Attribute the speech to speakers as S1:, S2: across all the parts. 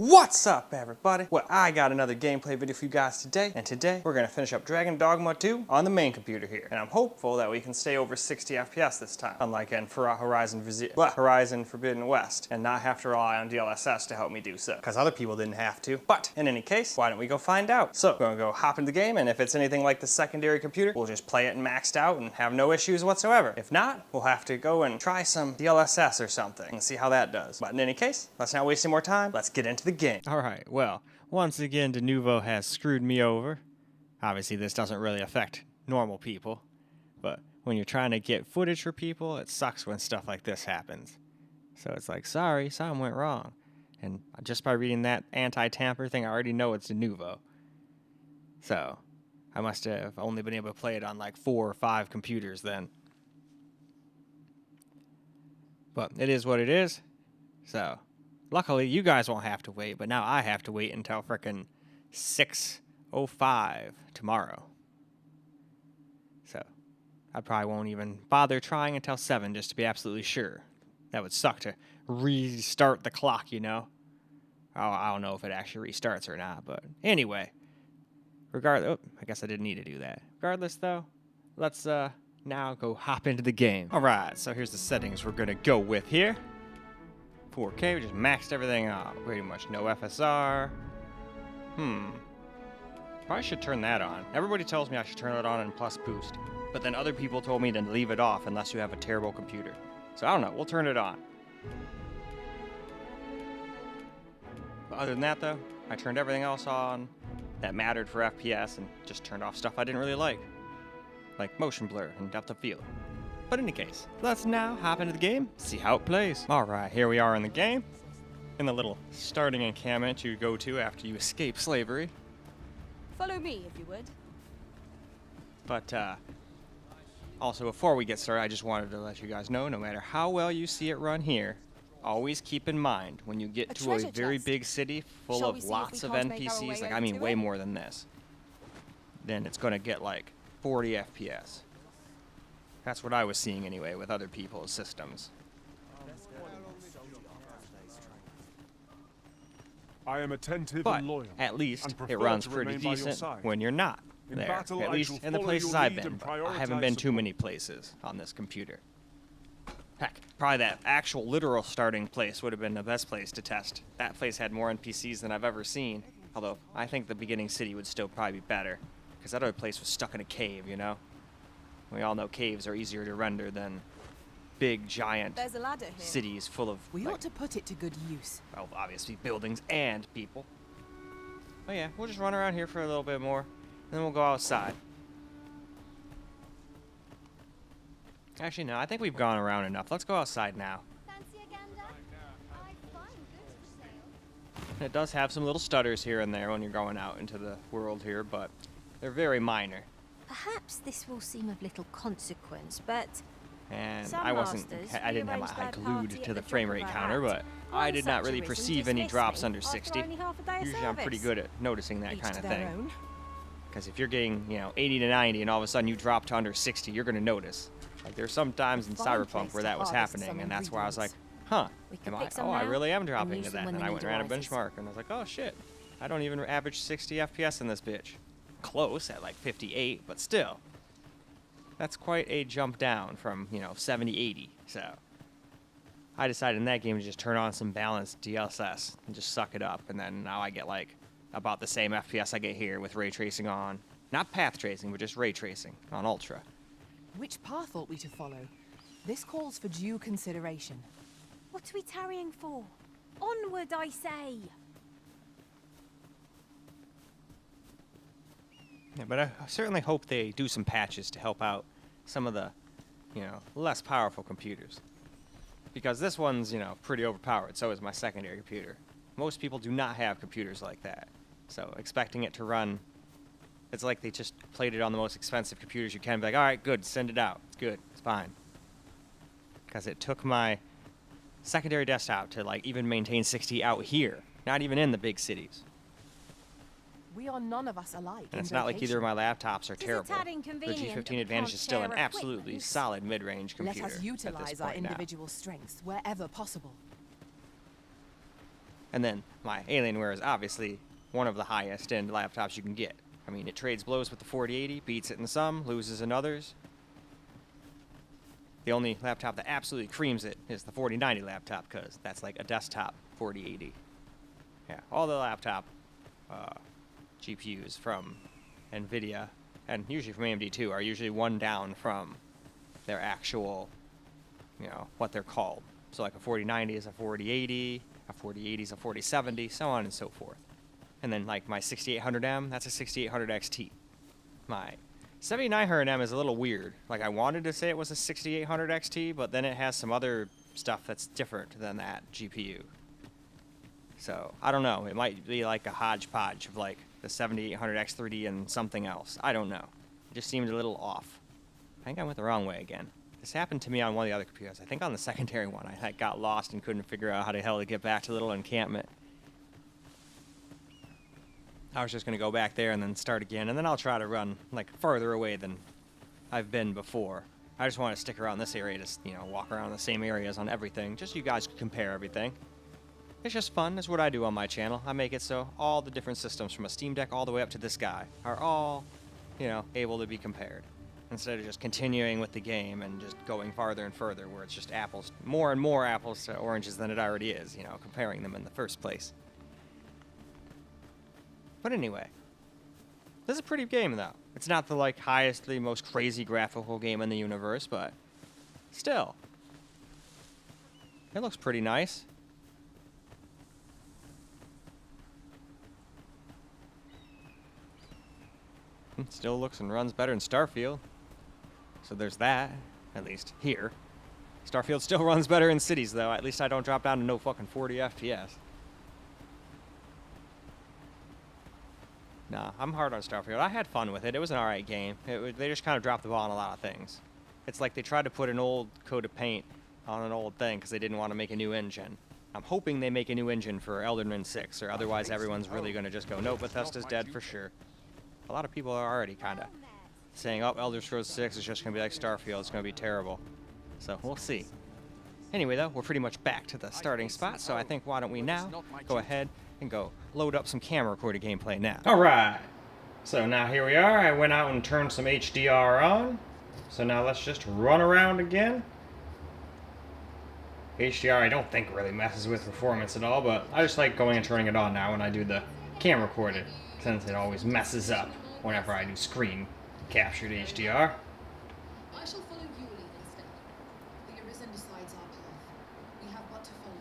S1: What's up, everybody? Well, I got another gameplay video for you guys today, and today we're gonna finish up Dragon Dogma 2 on the main computer here. And I'm hopeful that we can stay over 60 FPS this time, unlike in Horizon Forbidden West, and not have to rely on DLSS to help me do so, because other people didn't have to. But in any case, why don't we go find out? So, we're gonna go hop into the game, and if it's anything like the secondary computer, we'll just play it maxed out and have no issues whatsoever. If not, we'll have to go and try some DLSS or something and see how that does. But in any case, let's not waste any more time. Let's get into the game. Alright, well, once again Denovo has screwed me over. Obviously this doesn't really affect normal people, but when you're trying to get footage for people, it sucks when stuff like this happens. So it's like, sorry, something went wrong. And just by reading that anti-tamper thing, I already know it's Denovo. So, I must have only been able to play it on like 4 or 5 computers then. But it is what it is, so... Luckily, you guys won't have to wait, but now I have to wait until frickin' 6:05 tomorrow. So, I probably won't even bother trying until 7 just to be absolutely sure. That would suck to restart the clock, you know? Oh, I don't know if it actually restarts or not, but anyway. Regardless, oh, I guess I didn't need to do that. Regardless, though, let's now go hop into the game. Alright, so here's the settings we're gonna go with here. 4K, we just maxed everything out. Pretty much no FSR. Probably should turn that on. Everybody tells me I should turn it on in plus boost. But then other people told me to leave it off unless you have a terrible computer. So I don't know, we'll turn it on. But other than that though, I turned everything else on that mattered for FPS and just turned off stuff I didn't really like motion blur and depth of field. But in any case, let's now hop into the game, see how it plays. Alright, here we are in the game. In the little starting encampment you go to after you escape slavery.
S2: Follow me, if you would.
S1: But, also before we get started, I just wanted to let you guys know, no matter how well you see it run here, always keep in mind, when you get to a very big city full of lots of NPCs, like I mean way more than this, then it's gonna get like 40 FPS. That's what I was seeing anyway with other people's systems.
S3: I am attentive
S1: but
S3: and loyal,
S1: at least it runs pretty decent when you're not there. At least in the places I've been. But I haven't been too many places on this computer. Heck, probably that actual literal starting place would have been the best place to test. That place had more NPCs than I've ever seen. Although, I think the beginning city would still probably be better. Because that other place was stuck in a cave, you know? We all know caves are easier to render than big, giant cities full of,
S2: we ought to put it to good use.
S1: Well, obviously buildings and people. Oh yeah, we'll just run around here for a little bit more, and then we'll go outside. Actually, no, I think we've gone around enough. Let's go outside now. It does have some little stutters here and there when you're going out into the world here, but they're very minor.
S4: Perhaps this will seem of little consequence, but...
S1: And I didn't have my eye glued to the frame rate counter, but I did not really perceive any drops under 60. Usually I'm pretty good at noticing that kind of thing. Because if you're getting, 80 to 90 and all of a sudden you drop to under 60, you're going to notice. Like there's some times in Cyberpunk where that was happening, and that's where I was like, huh, I really am dropping to that. And I went and ran a benchmark, and I was like, oh shit, I don't even average 60 FPS in this bitch. Close at like 58, but still. That's quite a jump down from, 70, 80. So I decided in that game to just turn on some balanced DLSS and just suck it up. And then now I get like about the same FPS I get here with ray tracing on. Not path tracing, but just ray tracing on Ultra.
S2: Which path ought we to follow? This calls for due consideration.
S4: What are we tarrying for? Onward, I say!
S1: Yeah, but I certainly hope they do some patches to help out some of the, less powerful computers. Because this one's, pretty overpowered, so is my secondary computer. Most people do not have computers like that. So expecting it to run, it's like they just played it on the most expensive computers you can. Be like, alright, good, send it out. It's good, it's fine. Because it took my secondary desktop to, even maintain 60 out here. Not even in the big cities.
S2: We are none of us alike.
S1: And it's not like either of my laptops are terrible. The G15 Advantage is still an absolutely solid mid-range computer.
S2: Let us utilize our individual strengths wherever possible.
S1: And then my Alienware is obviously one of the highest end laptops you can get. I mean, it trades blows with the 4080, beats it in some, loses in others. The only laptop that absolutely creams it is the 4090 laptop, because that's like a desktop 4080. Yeah, all the laptop GPUs from NVIDIA, and usually from AMD too, are usually one down from their actual, you know, what they're called. So like a 4090 is a 4080, a 4080 is a 4070, so on and so forth. And then like my 6800M, that's a 6800 XT. My 7900M is a little weird. Like I wanted to say it was a 6800 XT, but then it has some other stuff that's different than that GPU. So I don't know. It might be like a hodgepodge of like the 7800 X3D and something else. I don't know. It just seemed a little off. I think I went the wrong way again. This happened to me on one of the other computers. I think on the secondary one, I got lost and couldn't figure out how the hell to get back to the little encampment. I was just going to go back there and then start again, and then I'll try to run like farther away than I've been before. I just want to stick around this area, just, you know, walk around the same areas on everything, just so you guys can compare everything. It's just fun. That's what I do on my channel. I make it so all the different systems from a Steam Deck all the way up to this guy are all, you know, able to be compared. Instead of just continuing with the game and just going farther and further, where it's just apples, more and more apples to oranges than it already is, you know, comparing them in the first place. But anyway, this is a pretty game though. It's not the like highest, the most crazy graphical game in the universe, but still, it looks pretty nice. It still looks and runs better than Starfield. So there's that, at least here. Starfield still runs better in cities though. At least I don't drop down to no fucking 40 FPS. Nah, I'm hard on Starfield. I had fun with it. It was an alright game. They just kind of dropped the ball on a lot of things. It's like they tried to put an old coat of paint on an old thing because they didn't want to make a new engine. I'm hoping they make a new engine for Elden Ring 6, or otherwise everyone's really going to just go, nope, Bethesda's dead for sure. A lot of people are already kind of saying, oh, Elder Scrolls 6 is just going to be like Starfield. It's going to be terrible. So we'll see. Anyway, though, we're pretty much back to the starting spot, so I think why don't we now go ahead and go load up some camera recorded gameplay now. Alright, so now here we are. I went out and turned some HDR on. So now let's just run around again. HDR I don't think really messes with performance at all, but I just like going and turning it on now when I do the camera recorded, since it always messes up whenever I do screen captured HDR.
S5: I shall follow your lead instead. The Arisen decides our path. We have but to follow.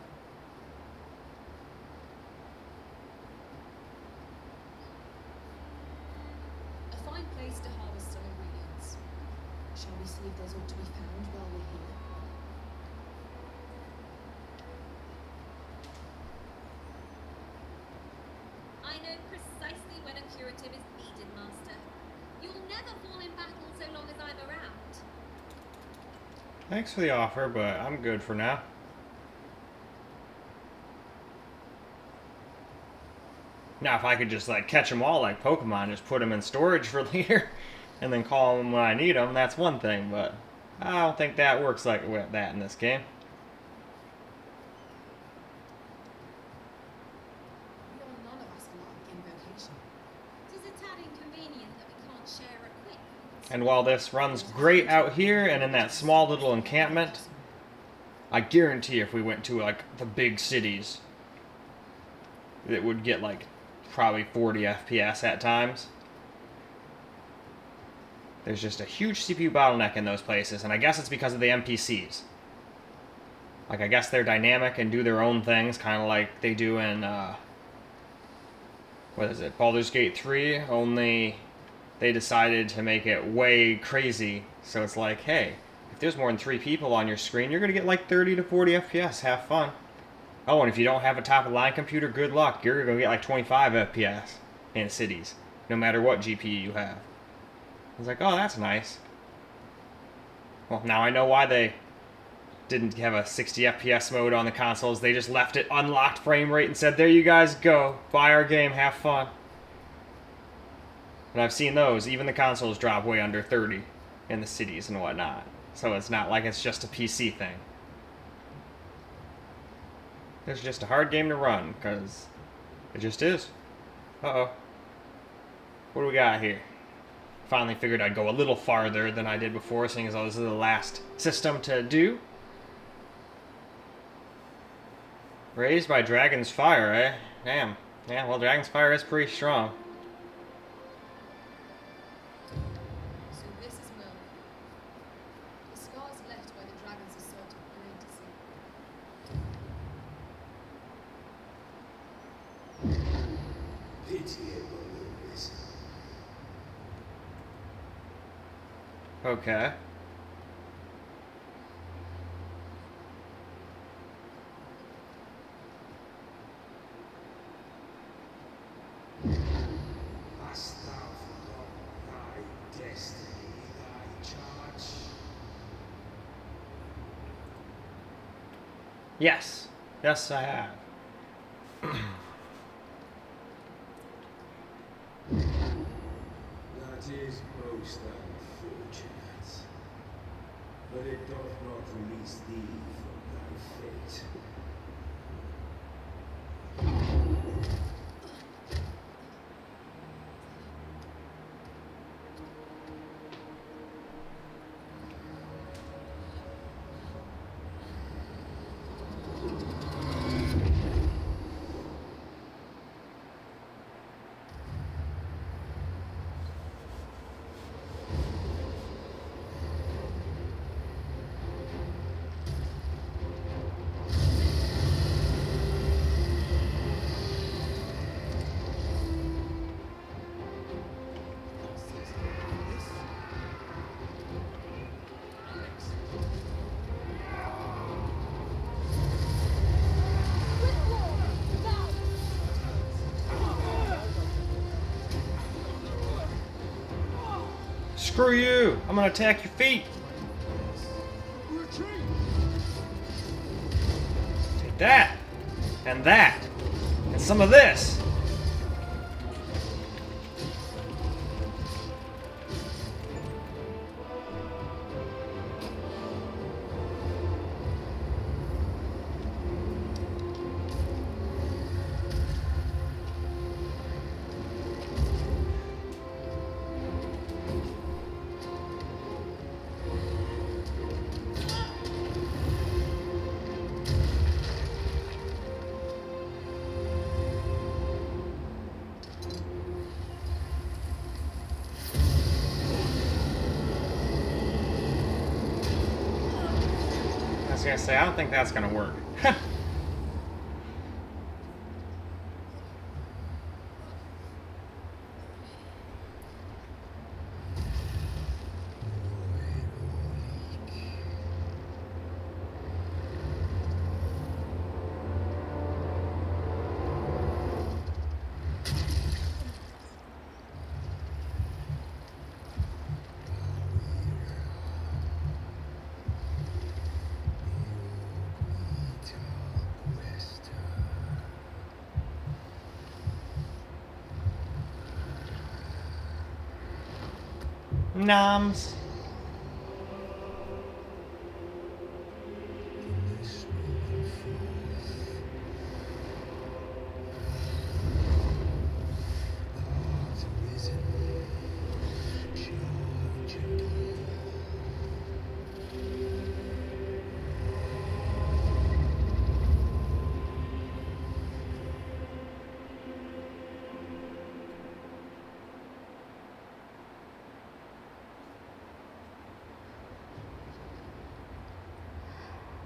S5: A fine place to harvest some ingredients. Shall we see if there's aught to be found while we're here?
S6: I know precisely when a curative is needed, Master. You'll never fall in battle so long as I'm around.
S1: Thanks for the offer, but I'm good for now. Now, if I could just like catch them all like Pokemon, just put them in storage for later, and then call them when I need them, that's one thing, but I don't think that works like that in this game.
S5: We are none of us alike in vocation.
S6: It is a tad inconvenient that we can't share a quick.
S1: And while this runs great out here and in that small little encampment, I guarantee if we went to like the big cities, it would get like probably 40 FPS at times. There's just a huge CPU bottleneck in those places, and I guess it's because of the NPCs. Like, I guess they're dynamic and do their own things, kind of like they do in, what is it, Baldur's Gate 3, only they decided to make it way crazy, so it's like, hey, if there's more than 3 people on your screen, you're going to get like 30 to 40 FPS, have fun. Oh, and if you don't have a top-of-the-line computer, good luck, you're going to get like 25 FPS in cities, no matter what GPU you have. I was like, oh, that's nice. Well, now I know why they didn't have a 60 FPS mode on the consoles. They just left it unlocked frame rate and said, there you guys go. Buy our game, have fun. And I've seen those. Even the consoles drop way under 30 in the cities and whatnot. So it's not like it's just a PC thing. It's just a hard game to run, because it just is. Uh-oh. What do we got here? Finally figured I'd go a little farther than I did before, seeing as though this is the last system to do. Raised by Dragon's Fire, eh? Damn. Yeah, well, Dragon's Fire is pretty strong.
S5: So this is Will. The scars left by the dragon's assault are plain to see.
S7: Pitiable Lewis.
S1: Okay.
S7: Hast thou forgotten thy destiny, thy charge?
S1: Yes. Yes, I have.
S7: That is most unfortunate. But it doth not release thee from thy fate.
S1: Screw you! I'm gonna attack your feet! Take that! And that! And some of this! I was gonna say, I don't think that's gonna work. Noms.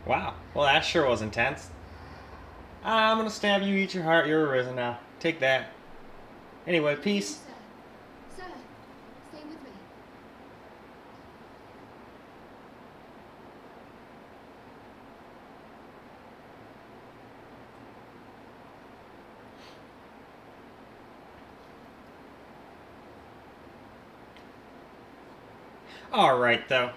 S1: Wow. Well, that sure was intense. I'm gonna stab you, eat your heart, you're arisen now. Take that. Anyway, peace.
S5: Sir, sir, stay with me.
S1: Alright, though.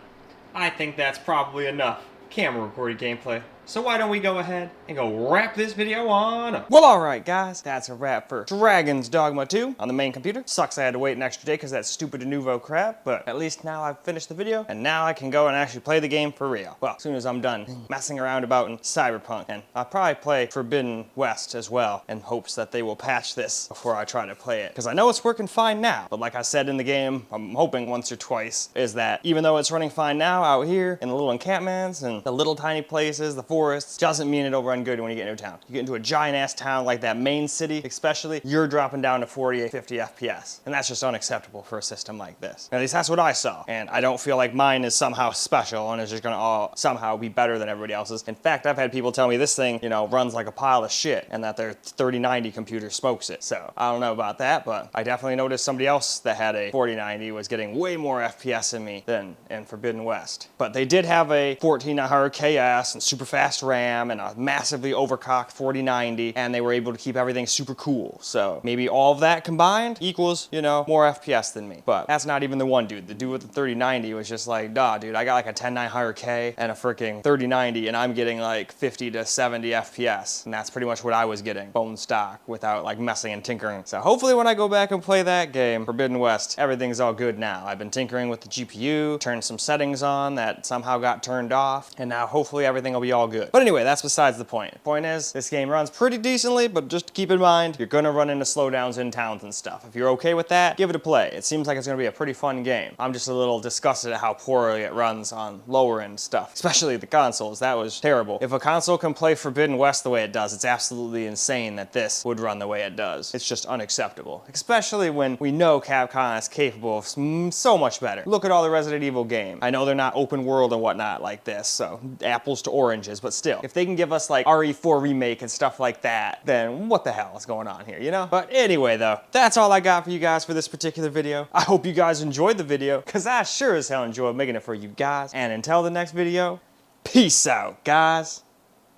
S1: I think that's probably enough camera recorded gameplay. So why don't we go ahead and go wrap this video on up? Well, alright guys, that's a wrap for Dragon's Dogma 2 on the main computer. Sucks I had to wait an extra day because that stupid Denovo crap, but at least now I've finished the video, and now I can go and actually play the game for real. Well, as soon as I'm done messing around about in Cyberpunk, and I'll probably play Forbidden West as well, in hopes that they will patch this before I try to play it. Because I know it's working fine now, but like I said in the game, I'm hoping once or twice, is that even though it's running fine now out here in the little encampments and the little tiny places, the forests, doesn't mean it'll run good when you get into a town. You get into a giant ass town like that main city, especially, you're dropping down to 48, 50 FPS. And that's just unacceptable for a system like this. At least that's what I saw. And I don't feel like mine is somehow special and is just gonna all somehow be better than everybody else's. In fact, I've had people tell me this thing, you know, runs like a pile of shit and that their 3090 computer smokes it. So I don't know about that, but I definitely noticed somebody else that had a 4090 was getting way more FPS than me than in Forbidden West. But they did have a 1400 KS and super fast RAM and a massively overclocked 4090, and they were able to keep everything super cool. So maybe all of that combined equals, you know, more FPS than me. But that's not even the one dude. The dude with the 3090 was just like, nah, dude, I got like a 10900K and a freaking 3090, and I'm getting like 50 to 70 FPS. And that's pretty much what I was getting, bone stock, without like messing and tinkering. So hopefully when I go back and play that game, Forbidden West, everything's all good now. I've been tinkering with the GPU, turned some settings on that somehow got turned off, and now hopefully everything will be all good. But anyway, that's besides the point. The point is, this game runs pretty decently, but just keep in mind, you're gonna run into slowdowns in towns and stuff. If you're okay with that, give it a play. It seems like it's gonna be a pretty fun game. I'm just a little disgusted at how poorly it runs on lower end stuff, especially the consoles. That was terrible. If a console can play Forbidden West the way it does, it's absolutely insane that this would run the way it does. It's just unacceptable, especially when we know Capcom is capable of so much better. Look at all the Resident Evil games. I know they're not open world and whatnot like this, so apples to oranges, but still, if they can give us like RE4 remake and stuff like that, then what the hell is going on here, you know? But anyway though, that's all I got for you guys for this particular video. I hope you guys enjoyed the video, because I sure as hell enjoyed making it for you guys. And until the next video, peace out, guys.